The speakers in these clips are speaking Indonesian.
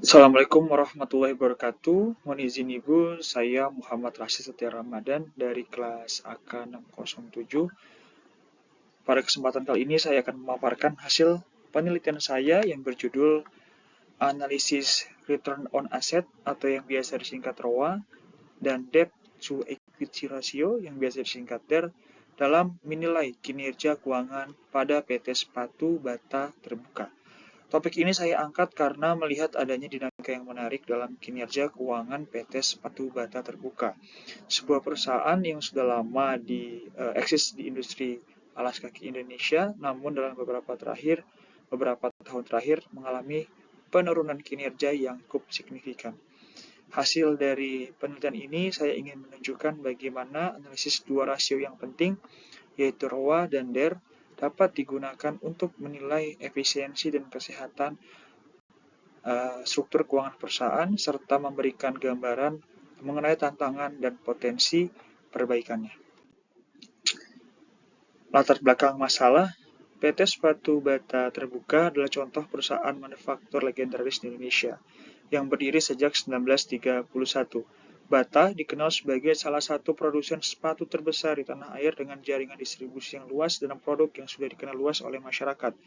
Assalamualaikum warahmatullahi wabarakatuh. Mohon izin Ibu, saya Muhammad Rashid Setia Ramadan dari kelas AK 607. Pada kesempatan kali ini saya akan memaparkan hasil penelitian saya yang berjudul Analisis Return on Asset atau yang biasa disingkat ROA dan Debt to Equity Ratio yang biasa disingkat DER dalam menilai kinerja keuangan pada PT Sepatu Bata Terbuka. Topik ini saya angkat karena melihat adanya dinamika yang menarik dalam kinerja keuangan PT Sepatu Bata Terbuka, sebuah perusahaan yang sudah lama eksis di industri alas kaki Indonesia, namun dalam beberapa tahun terakhir mengalami penurunan kinerja yang cukup signifikan. Hasil dari penelitian ini saya ingin menunjukkan bagaimana analisis dua rasio yang penting, yaitu ROA dan DER, dapat digunakan untuk menilai efisiensi dan kesehatan struktur keuangan perusahaan serta memberikan gambaran mengenai tantangan dan potensi perbaikannya. Latar belakang masalah, PT Sepatu Bata Terbuka adalah contoh perusahaan manufaktur legendaris di Indonesia yang berdiri sejak 1931. Bata dikenal sebagai salah satu produsen sepatu terbesar di tanah air dengan jaringan distribusi yang luas dan produk yang sudah dikenal luas oleh masyarakat.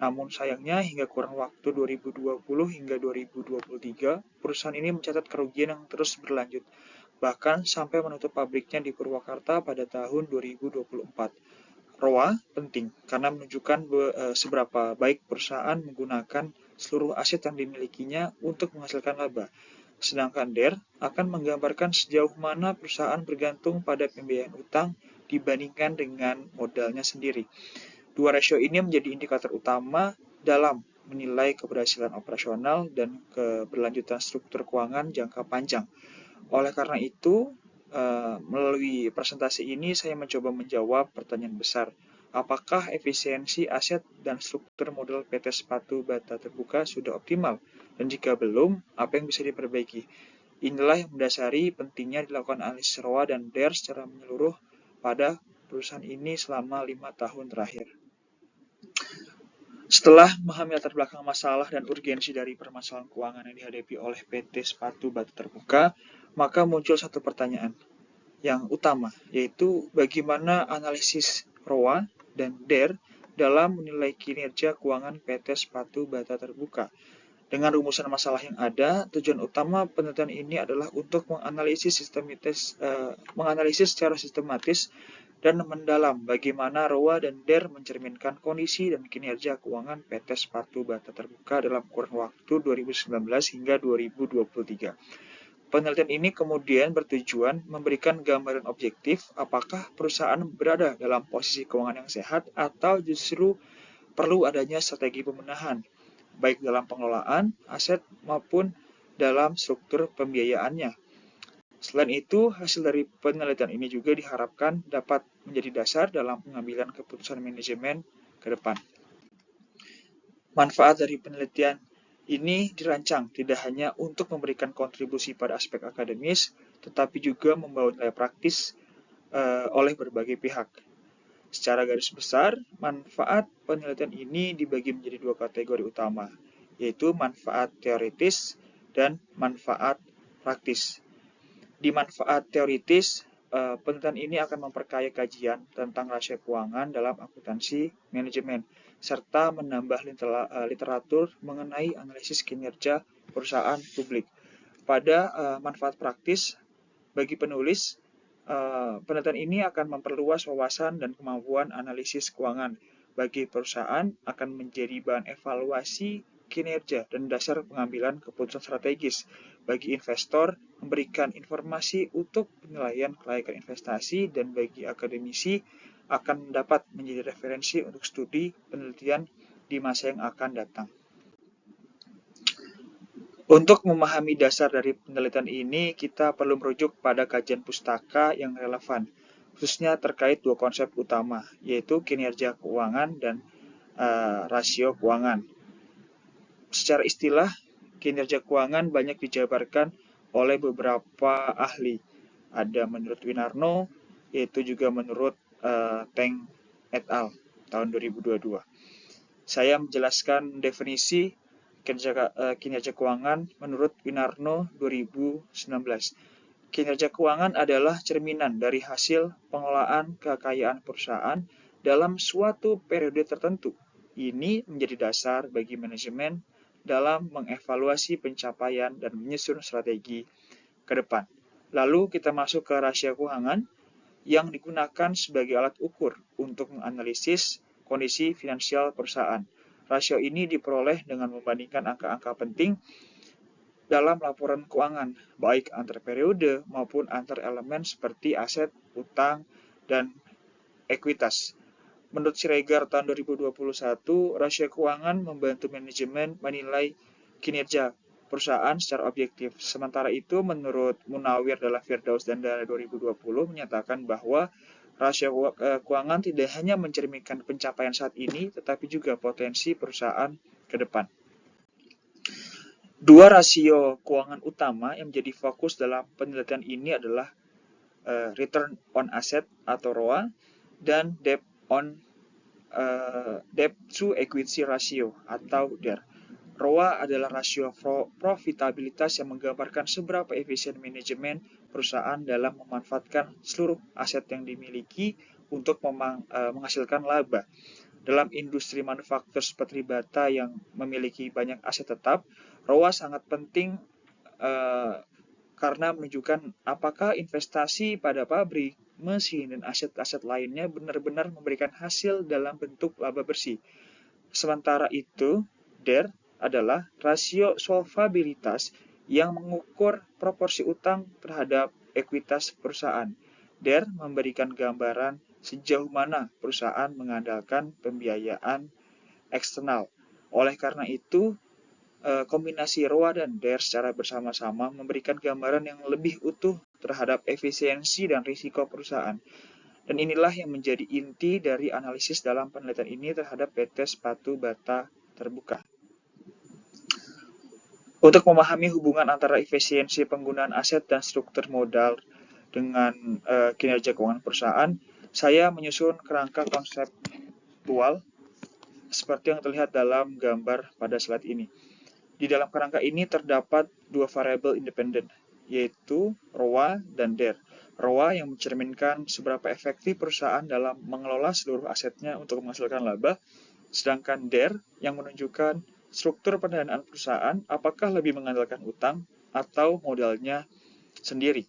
Namun sayangnya hingga kurang waktu 2020 hingga 2023, perusahaan ini mencatat kerugian yang terus berlanjut, bahkan sampai menutup pabriknya di Purwakarta pada tahun 2024. ROA penting karena menunjukkan seberapa baik perusahaan menggunakan seluruh aset yang dimilikinya untuk menghasilkan laba. Sedangkan DER akan menggambarkan sejauh mana perusahaan bergantung pada pembiayaan utang dibandingkan dengan modalnya sendiri. Dua rasio ini menjadi indikator utama dalam menilai keberhasilan operasional dan keberlanjutan struktur keuangan jangka panjang. Oleh karena itu, melalui presentasi ini saya mencoba menjawab pertanyaan besar. Apakah efisiensi aset dan struktur modal PT Sepatu Bata Terbuka sudah optimal? Dan jika belum, apa yang bisa diperbaiki? Inilah yang mendasari pentingnya dilakukan analisis ROA dan DER secara menyeluruh pada perusahaan ini selama 5 tahun terakhir. Setelah memahami latar belakang masalah dan urgensi dari permasalahan keuangan yang dihadapi oleh PT Sepatu Bata Terbuka, maka muncul satu pertanyaan yang utama, yaitu bagaimana analisis ROA dan DER dalam menilai kinerja keuangan PT Sepatu Bata Terbuka. Dengan rumusan masalah yang ada, tujuan utama penelitian ini adalah untuk menganalisis secara sistematis dan mendalam bagaimana ROA dan DER mencerminkan kondisi dan kinerja keuangan PT Sepatu Bata Terbuka dalam kurun waktu 2019 hingga 2023. Penelitian ini kemudian bertujuan memberikan gambaran objektif apakah perusahaan berada dalam posisi keuangan yang sehat atau justru perlu adanya strategi pemenahan, baik dalam pengelolaan aset maupun dalam struktur pembiayaannya. Selain itu, hasil dari penelitian ini juga diharapkan dapat menjadi dasar dalam pengambilan keputusan manajemen ke depan. Manfaat dari penelitian ini dirancang tidak hanya untuk memberikan kontribusi pada aspek akademis, tetapi juga membawa nilai praktis oleh berbagai pihak. Secara garis besar, manfaat penelitian ini dibagi menjadi dua kategori utama, yaitu manfaat teoritis dan manfaat praktis. Di manfaat teoritis, penelitian ini akan memperkaya kajian tentang rasio keuangan dalam akuntansi manajemen, serta menambah literatur mengenai analisis kinerja perusahaan publik. Pada manfaat praktis, bagi penulis, penelitian ini akan memperluas wawasan dan kemampuan analisis keuangan. Bagi perusahaan, akan menjadi bahan evaluasi kinerja dan dasar pengambilan keputusan strategis. Bagi investor, memberikan informasi untuk penilaian kelayakan investasi, dan bagi akademisi akan dapat menjadi referensi untuk studi penelitian di masa yang akan datang. Untuk memahami dasar dari penelitian ini, kita perlu merujuk pada kajian pustaka yang relevan, khususnya terkait dua konsep utama, yaitu kinerja keuangan dan rasio keuangan. Secara istilah, kinerja keuangan banyak dijabarkan oleh beberapa ahli. Ada menurut Winarno, yaitu juga menurut Teng et al. Tahun 2022. Saya menjelaskan definisi kinerja keuangan menurut Winarno 2019. Kinerja keuangan adalah cerminan dari hasil pengelolaan kekayaan perusahaan dalam suatu periode tertentu. Ini menjadi dasar bagi manajemen dalam mengevaluasi pencapaian dan menyusun strategi ke depan. Lalu kita masuk ke rasio keuangan yang digunakan sebagai alat ukur untuk menganalisis kondisi finansial perusahaan. Rasio ini diperoleh dengan membandingkan angka-angka penting dalam laporan keuangan, baik antar periode maupun antar elemen seperti aset, utang, dan ekuitas. Menurut Siregar tahun 2021, rasio keuangan membantu manajemen menilai kinerja perusahaan secara objektif. Sementara itu, menurut Munawir dalam Firdaus dan Dana 2020 menyatakan bahwa rasio keuangan tidak hanya mencerminkan pencapaian saat ini, tetapi juga potensi perusahaan ke depan. Dua rasio keuangan utama yang menjadi fokus dalam penelitian ini adalah return on asset atau ROA dan debt to equity ratio atau DER. ROA adalah rasio profitabilitas yang menggambarkan seberapa efisien manajemen perusahaan dalam memanfaatkan seluruh aset yang dimiliki untuk menghasilkan laba. Dalam industri manufaktur seperti bata yang memiliki banyak aset tetap, ROA sangat penting karena menunjukkan apakah investasi pada pabrik, mesin, dan aset-aset lainnya benar-benar memberikan hasil dalam bentuk laba bersih. Sementara itu, DER adalah rasio solvabilitas yang mengukur proporsi utang terhadap ekuitas perusahaan. DER memberikan gambaran sejauh mana perusahaan mengandalkan pembiayaan eksternal. Oleh karena itu, kombinasi ROA dan DER secara bersama-sama memberikan gambaran yang lebih utuh terhadap efisiensi dan risiko perusahaan. Dan inilah yang menjadi inti dari analisis dalam penelitian ini terhadap PT Sepatu Bata Terbuka. Untuk memahami hubungan antara efisiensi penggunaan aset dan struktur modal dengan kinerja keuangan perusahaan, saya menyusun kerangka konseptual seperti yang terlihat dalam gambar pada slide ini. Di dalam kerangka ini terdapat dua variabel independen, yaitu ROA dan DER. ROA yang mencerminkan seberapa efektif perusahaan dalam mengelola seluruh asetnya untuk menghasilkan laba, sedangkan DER yang menunjukkan struktur pendanaan perusahaan apakah lebih mengandalkan utang atau modalnya sendiri.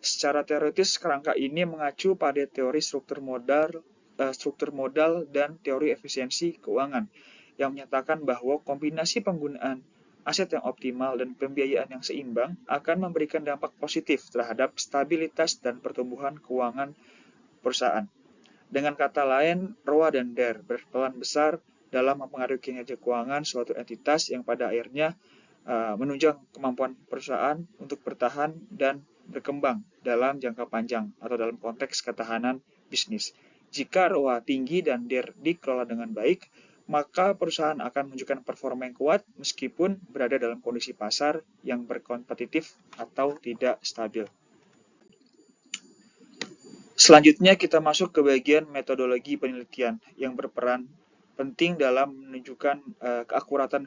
Secara teoritis, kerangka ini mengacu pada teori struktur modal dan teori efisiensi keuangan yang menyatakan bahwa kombinasi penggunaan aset yang optimal dan pembiayaan yang seimbang akan memberikan dampak positif terhadap stabilitas dan pertumbuhan keuangan perusahaan. Dengan kata lain, ROA dan DER berperan besar dalam mempengaruhi kinerja keuangan suatu entitas yang pada akhirnya menunjang kemampuan perusahaan untuk bertahan dan berkembang dalam jangka panjang atau dalam konteks ketahanan bisnis. Jika ROA tinggi dan DER dikelola dengan baik, maka perusahaan akan menunjukkan performa yang kuat meskipun berada dalam kondisi pasar yang berkompetitif atau tidak stabil. Selanjutnya kita masuk ke bagian metodologi penelitian yang berperan penting dalam menunjukkan keakuratan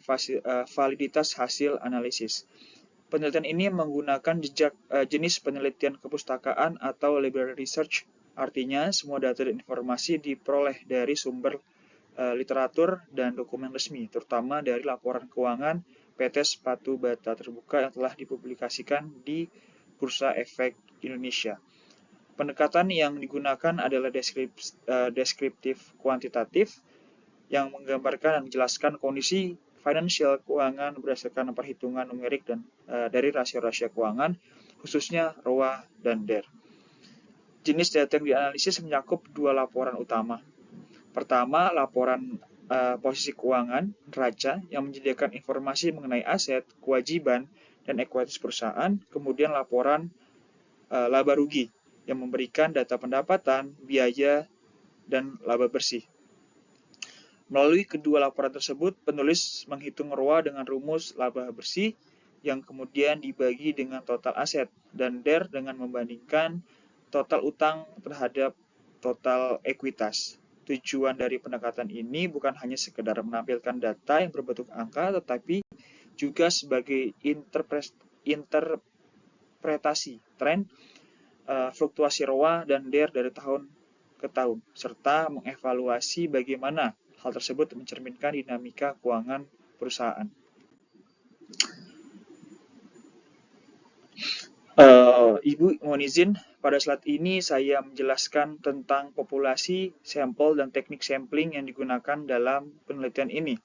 validitas hasil analisis. Penelitian ini menggunakan jenis penelitian kepustakaan atau library research, artinya semua data dan informasi diperoleh dari sumber literatur dan dokumen resmi, terutama dari laporan keuangan PT Sepatu Bata Terbuka yang telah dipublikasikan di Bursa Efek Indonesia. Pendekatan yang digunakan adalah deskriptif kuantitatif yang menggambarkan dan menjelaskan kondisi finansial keuangan berdasarkan perhitungan numerik dan dari rasio-rasio keuangan, khususnya ROA dan DER. Jenis data yang dianalisis mencakup dua laporan utama. Pertama, laporan posisi keuangan neraca yang menyediakan informasi mengenai aset, kewajiban, dan ekuitas perusahaan. Kemudian laporan laba rugi yang memberikan data pendapatan, biaya, dan laba bersih. Melalui kedua laporan tersebut, penulis menghitung ROA dengan rumus laba bersih yang kemudian dibagi dengan total aset, dan DER dengan membandingkan total utang terhadap total ekuitas. Tujuan dari pendekatan ini bukan hanya sekedar menampilkan data yang berbentuk angka, tetapi juga sebagai interpretasi tren, fluktuasi ROA dan DER dari tahun ke tahun, serta mengevaluasi bagaimana hal tersebut mencerminkan dinamika keuangan perusahaan. Ibu mohon izin, pada slide ini saya menjelaskan tentang populasi, sampel, dan teknik sampling yang digunakan dalam penelitian ini.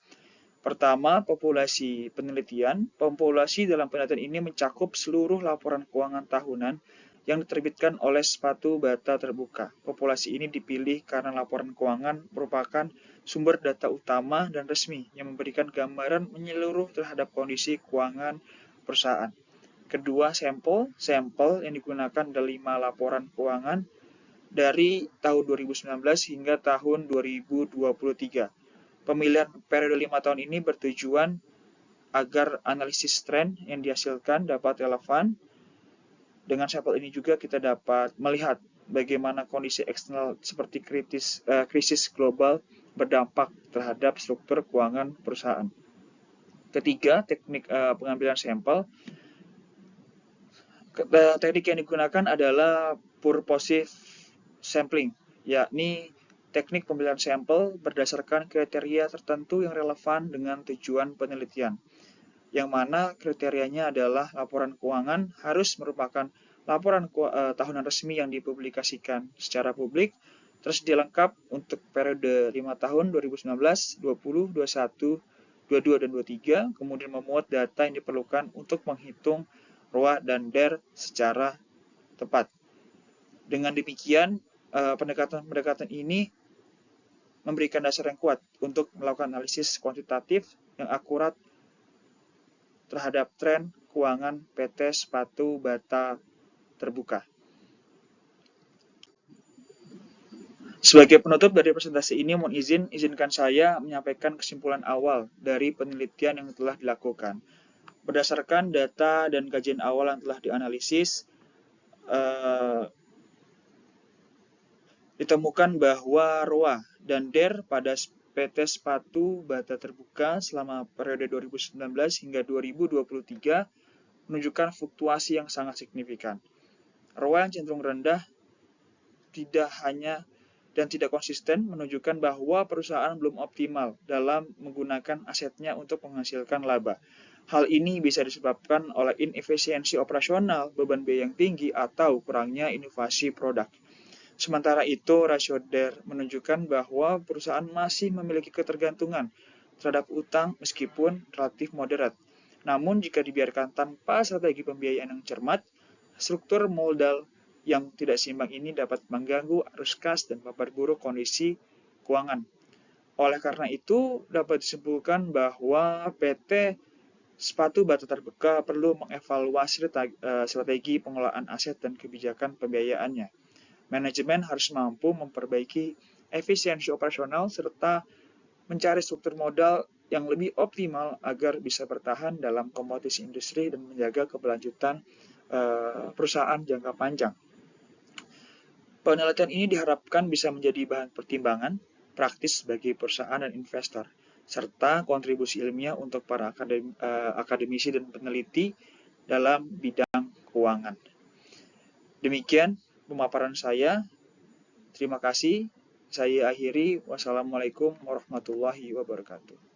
Pertama, populasi penelitian. Populasi dalam penelitian ini mencakup seluruh laporan keuangan tahunan yang diterbitkan oleh sepatu bata terbuka. Populasi ini dipilih karena laporan keuangan merupakan sumber data utama dan resmi yang memberikan gambaran menyeluruh terhadap kondisi keuangan perusahaan. Kedua, sampel. Sampel yang digunakan adalah 5 laporan keuangan dari tahun 2019 hingga tahun 2023. Pemilihan periode 5 tahun ini bertujuan agar analisis tren yang dihasilkan dapat relevan. Dengan sampel ini juga kita dapat melihat bagaimana kondisi eksternal seperti krisis global berdampak terhadap struktur keuangan perusahaan. Ketiga, teknik pengambilan sampel. Teknik yang digunakan adalah purposive sampling, yakni teknik pemilihan sampel berdasarkan kriteria tertentu yang relevan dengan tujuan penelitian, yang mana kriterianya adalah laporan keuangan harus merupakan laporan tahunan resmi yang dipublikasikan secara publik, tersedia lengkap untuk periode 5 tahun 2019, 20, 21, 22, dan 23, kemudian memuat data yang diperlukan untuk menghitung ROA dan DER secara tepat. Dengan demikian, pendekatan ini memberikan dasar yang kuat untuk melakukan analisis kuantitatif yang akurat terhadap tren keuangan PT Sepatu Bata Terbuka. Sebagai penutup dari presentasi ini, izinkan saya menyampaikan kesimpulan awal dari penelitian yang telah dilakukan. Berdasarkan data dan kajian awal yang telah dianalisis, ditemukan bahwa ROA dan DER pada PT Sepatu Bata Terbuka selama periode 2019 hingga 2023 menunjukkan fluktuasi yang sangat signifikan. ROA yang cenderung rendah tidak konsisten menunjukkan bahwa perusahaan belum optimal dalam menggunakan asetnya untuk menghasilkan laba. Hal ini bisa disebabkan oleh inefisiensi operasional, beban biaya yang tinggi, atau kurangnya inovasi produk. Sementara itu, rasio DER menunjukkan bahwa perusahaan masih memiliki ketergantungan terhadap utang meskipun relatif moderat. Namun, jika dibiarkan tanpa strategi pembiayaan yang cermat, struktur modal yang tidak seimbang ini dapat mengganggu arus kas dan memperburuk kondisi keuangan. Oleh karena itu, dapat disimpulkan bahwa PT Sepatu Bata Terbuka perlu mengevaluasi strategi pengelolaan aset dan kebijakan pembiayaannya. Manajemen harus mampu memperbaiki efisiensi operasional serta mencari struktur modal yang lebih optimal agar bisa bertahan dalam komoditi industri dan menjaga keberlanjutan perusahaan jangka panjang. Penelitian ini diharapkan bisa menjadi bahan pertimbangan praktis bagi perusahaan dan investor, serta kontribusi ilmiah untuk para akademisi dan peneliti dalam bidang keuangan. Demikian pemaparan saya. Terima kasih. Saya akhiri. Wassalamualaikum warahmatullahi wabarakatuh.